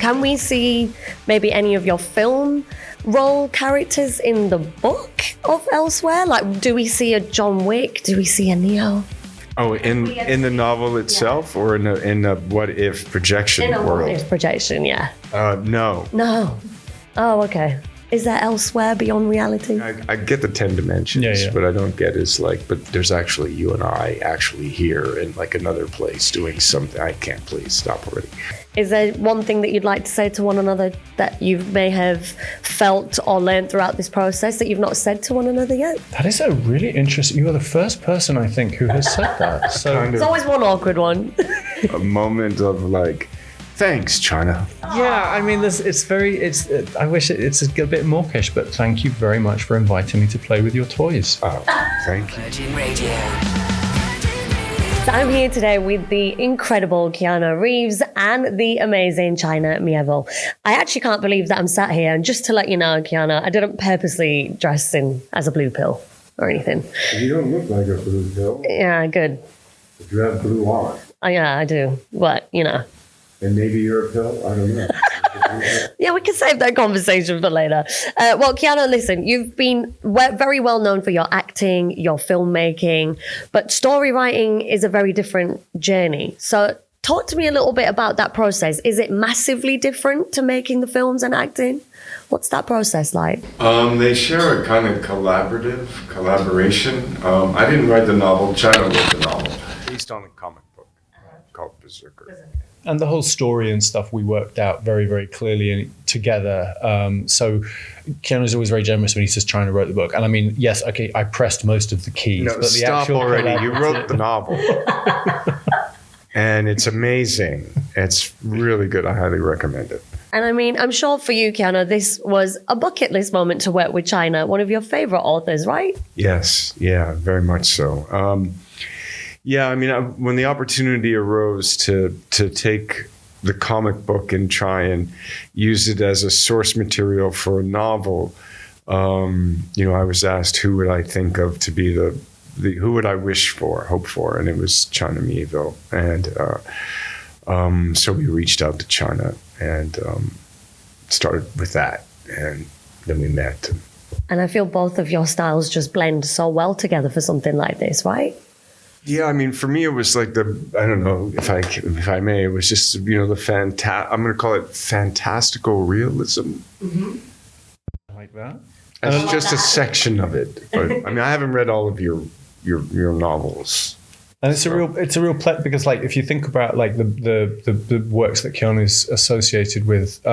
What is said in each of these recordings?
can we see maybe any of your film role characters in the book of Elsewhere? Like, do we see a John Wick? Do we see a Neo? Oh, in the novel itself, or in a what if projection world? What if projection, yeah. No. No. Oh, okay. Is there elsewhere beyond reality? I get the 10 dimensions, but I don't get is like, but there's actually you and I actually here in like another place doing something. I can't, please stop already. Is there one thing that you'd like to say to one another that you may have felt or learned throughout this process that you've not said to one another yet? That is a really interesting, you are the first person I think who has said that. So There's always one awkward one. A moment of like, thanks, China. yeah, I mean, I wish it's a bit mawkish, but thank you very much for inviting me to play with your toys. Oh, thank you. Virgin Radio. So I'm here today with the incredible Keanu Reeves and the amazing China Miéville. I actually can't believe that I'm sat here, and just to let you know, Keanu, I didn't purposely dress in as a blue pill or anything. You don't look like a blue pill. Yeah, good. But you have blue eyes. Oh, yeah, I do. But, you know. And maybe you're a pill? I don't know. Yeah, we can save that conversation for later. Well, Keanu, listen, you've been very well known for your acting, your filmmaking, but story writing is a very different journey. So talk to me a little bit about that process. Is it massively different to making the films and acting? What's that process like? They share a kind of collaboration. I didn't write the novel. China wrote the novel. Based on a comic book called Berserker. And the whole story and stuff we worked out very, very clearly together. So Keanu's always very generous when he says China wrote the book. And I mean, yes, okay, I pressed most of the keys. No, but the stop actual already. You wrote the novel. And it's amazing. It's really good. I highly recommend it. And I mean, I'm sure for you, Keanu, this was a bucket list moment to work with China, one of your favorite authors, right? Yes. Yeah, very much so. Yeah, I mean, when the opportunity arose to take the comic book and try and use it as a source material for a novel, I was asked who would I think of to be the who would I hope for, and it was China Miéville, and so we reached out to China and started with that, and then we met. And I feel both of your styles just blend so well together for something like this, right? Yeah, I mean, for me, it was like I don't know if I may, it was just, I'm going to call it fantastical realism. Mm-hmm. Like that? That's just a section of it. But I mean, I haven't read all of your novels. And it's a real pleasure because, like, if you think about like the works that Keanu's associated with,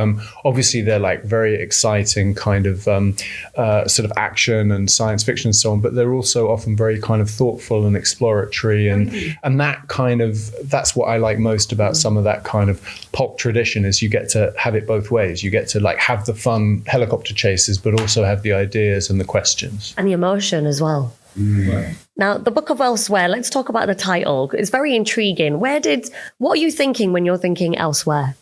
obviously they're like very exciting kind of sort of action and science fiction and so on, but they're also often very kind of thoughtful and exploratory, and that kind of, that's what I like most about some of that kind of pulp tradition, is you get to have it both ways. You get to like have the fun helicopter chases, but also have the ideas and the questions and the emotion as well. Right. Now, the Book of Elsewhere, let's talk about the title. It's very intriguing. What are you thinking when you're thinking elsewhere?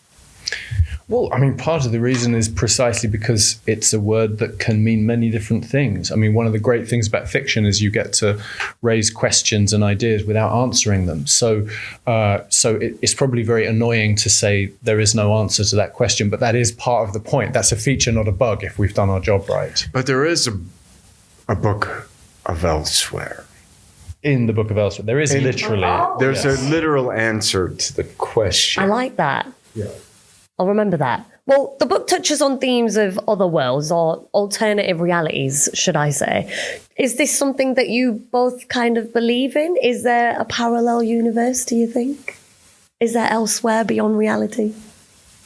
Well, I mean, part of the reason is precisely because it's a word that can mean many different things. I mean, one of the great things about fiction is you get to raise questions and ideas without answering them. So it's probably very annoying to say there is no answer to that question, but that is part of the point. That's a feature, not a bug, if we've done our job right. But there is a book of Elsewhere. In the Book of Elsewhere. There is literally. There's a literal answer to the question. I like that. Yeah. I'll remember that. Well, the book touches on themes of other worlds or alternative realities, should I say. Is this something that you both kind of believe in? Is there a parallel universe, do you think? Is there elsewhere beyond reality?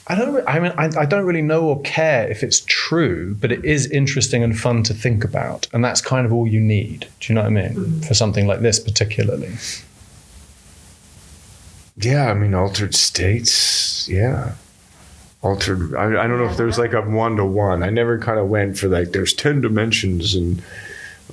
I don't really know or care if it's true, but it is interesting and fun to think about. And that's kind of all you need. Do you know what I mean? Mm-hmm. For something like this particularly. Yeah, I mean, altered states. Yeah. Altered. I don't know if there's like a 1-to-1. I never kind of went for like, there's 10 dimensions and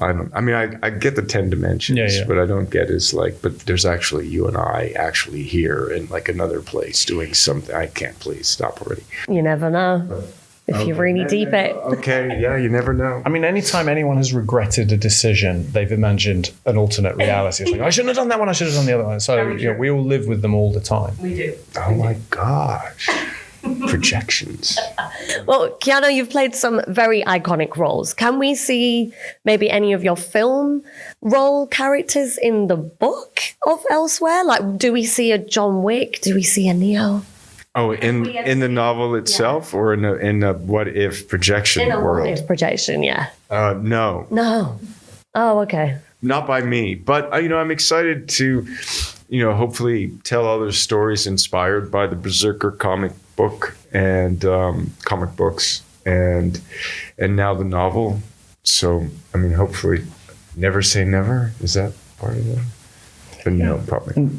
I get the 10 dimensions, but I don't get is like, but there's actually you and I actually here in like another place doing something. I can't, please stop already. You never know if you really deep it. Okay, yeah, you never know. I mean, anytime anyone has regretted a decision, they've imagined an alternate reality. It's like, I shouldn't have done that one, I should have done the other one. So we all live with them all the time. We do. Oh my gosh. projections. Well, Keanu, you've played some very iconic roles. Can we see maybe any of your film role characters in the book of elsewhere? Like, do we see a John Wick? Do we see a Neo? Oh, in the novel itself, or in a what if projection world? What if projection, yeah. No. No. Oh, okay. Not by me, but I'm excited to, hopefully tell other stories inspired by the Berserker comic book and comic books, and now the novel. So, hopefully, never say never. Is that part of that? But no, probably.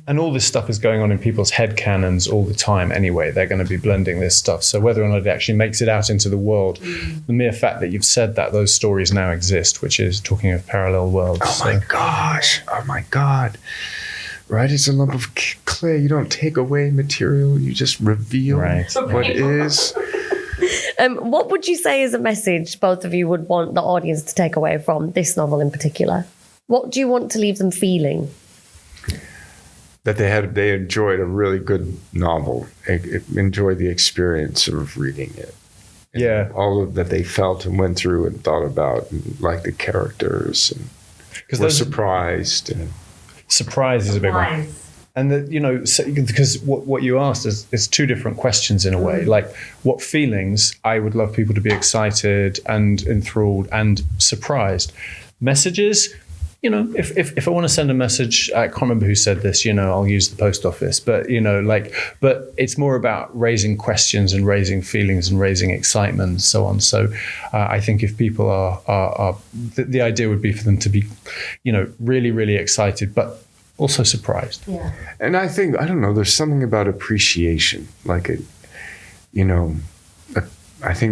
And all this stuff is going on in people's head canons all the time anyway. They're going to be blending this stuff. So whether or not it actually makes it out into the world, the mere fact that you've said that those stories now exist, which is talking of parallel worlds. Oh my gosh. Oh my God. Right? It's a lump of clay. You don't take away material. You just reveal what is. What would you say is a message both of you would want the audience to take away from this novel in particular? What do you want to leave them feeling? That they enjoyed a really good novel, enjoyed the experience of reading it. And all of that they felt and went through and thought about, and like the characters, and were surprised. And surprise is a big one. And because what you asked is two different questions in a way. Like, what feelings I would love people to be excited and enthralled and surprised. Messages. If I want to send a message, I can't remember who said this, I'll use the post office, but, but it's more about raising questions and raising feelings and raising excitement and so on. So I think if people are the idea would be for them to be, really, really excited, but also surprised. Yeah. And I think, there's something about appreciation, I think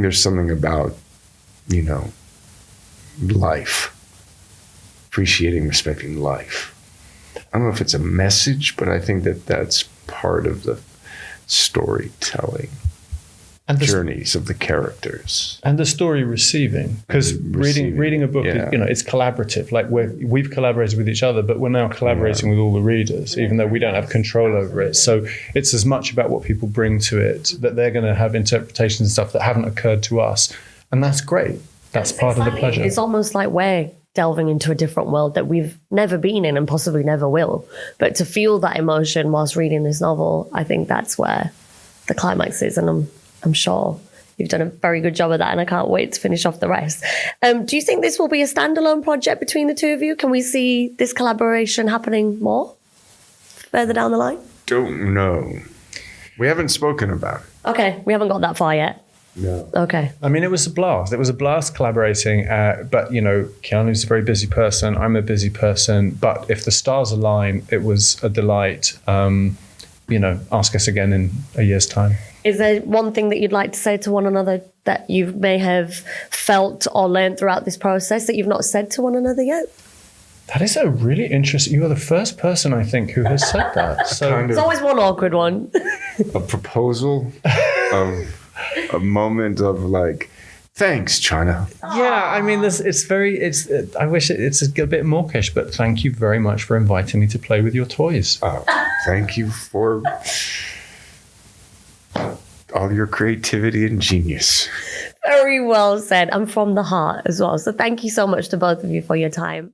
there's something about, life. Appreciating, respecting life. I don't know if it's a message, but I think that's part of the storytelling and journeys of the characters. And the story receiving. Because reading a book, it's collaborative. Like we've collaborated with each other, but we're now collaborating with all the readers, even though we don't have control over it. So it's as much about what people bring to it, that they're going to have interpretations and stuff that haven't occurred to us. And that's great. That's part of the pleasure. It's almost like we're delving into a different world that we've never been in and possibly never will. But to feel that emotion whilst reading this novel, I think that's where the climax is. And I'm sure you've done a very good job of that, and I can't wait to finish off the rest. Do you think this will be a standalone project between the two of you? Can we see this collaboration happening more further down the line? Don't know. We haven't spoken about it. Okay, we haven't got that far yet. No. Okay. It was a blast. It was a blast collaborating. But, Keanu's a very busy person. I'm a busy person. But if the stars align, it was a delight. Ask us again in a year's time. Is there one thing that you'd like to say to one another that you may have felt or learned throughout this process that you've not said to one another yet? That is a really interesting... You are the first person, I think, who has said that. So It's always one awkward one. A proposal of... a moment of thanks, China. Yeah, I wish it's a bit mawkish, but thank you very much for inviting me to play with your toys. Thank you for all your creativity and genius. Very well said, and from the heart as well. So thank you so much to both of you for your time.